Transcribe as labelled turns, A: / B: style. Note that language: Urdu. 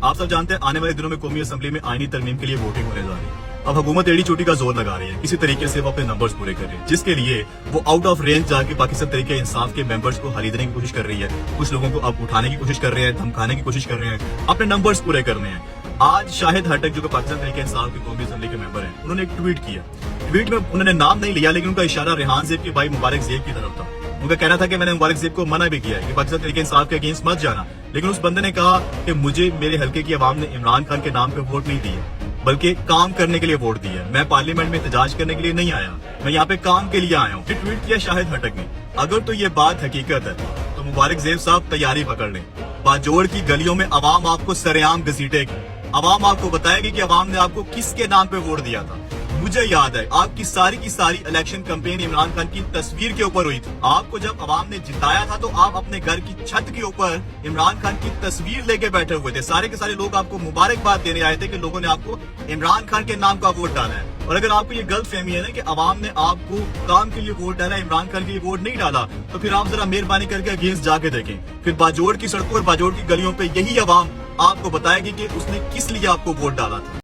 A: آپ سب جانتے ہیں آنے والے دنوں میں قومی اسمبلی میں آئینی ترمیم کے لیے ووٹنگ ہونے جا رہی ہے. اب حکومت ایڑی چوٹی کا زور لگا رہی ہے, کسی طریقے سے وہ اپنے نمبرز پورے کر رہی ہے, جس کے لیے وہ آؤٹ آف رینج جا کے پاکستان طریقہ انصاف کے ممبرز کو خریدنے کی کوشش کر رہی ہے. کچھ لوگوں کو اب اٹھانے کی کوشش کر رہے ہیں, دھمکانے کی کوشش کر رہے ہیں, اپنے نمبرز پورے کرنے ہیں. آج شاہد ہٹک جو کہ پاکستان طریقہ انصاف کی قومی اسمبلی کے ممبر ہیں, انہوں نے ایک ٹویٹ کیا. ٹویٹ میں انہوں نے نام نہیں لیا, لیکن ان کا اشارہ ریحان زیب کے بھائی مبارک زیب کی طرف تھا. ان کا کہنا تھا کہ میں نے مبارک زیب کو منع بھی کیا ہے کہ پاکستان طریقہ انصاف کے اگینسٹ مت جانا, لیکن اس بندے نے کہا کہ مجھے میرے حلقے کی عوام نے عمران خان کے نام پہ ووٹ نہیں دیے, بلکہ کام کرنے کے لیے ووٹ دیا. میں پارلیمنٹ میں احتجاج کرنے کے لیے نہیں آیا, میں یہاں پہ کام کے لیے آیا ہوں. یہ ٹویٹ کیا شاہد ہٹک نے. اگر تو یہ بات حقیقت ہے تو مبارک زیب صاحب تیاری پکڑ لیں. باجوڑ کی گلیوں میں عوام آپ کو سرعام گھسیٹے گی, عوام آپ کو بتائے گی کہ عوام نے آپ کو کس کے نام پہ ووٹ دیا تھا. مجھے یاد ہے آپ کی ساری الیکشن کمپین عمران خان کی تصویر کے اوپر ہوئی تھی. آپ کو جب عوام نے جتایا تھا تو آپ اپنے گھر کی چھت کے اوپر عمران خان کی تصویر لے کے بیٹھے ہوئے تھے. سارے کے سارے لوگ آپ کو مبارکباد دینے آئے تھے کہ لوگوں نے آپ کو عمران خان کے نام کا ووٹ ڈالا ہے. اور اگر آپ کو یہ غلط فہمی ہے نا کہ عوام نے آپ کو کام کے لیے ووٹ ڈالا, عمران خان کے لیے ووٹ نہیں ڈالا, تو پھر آپ ذرا مہربانی کر کے اگینسٹ جا کے دیکھیں. پھر باجوڑ کی سڑکوں اور باجوڑ کی گلیوں پہ یہی عوام آپ کو بتائے گی کہ اس نے کس لیے آپ کو ووٹ ڈالا تھا.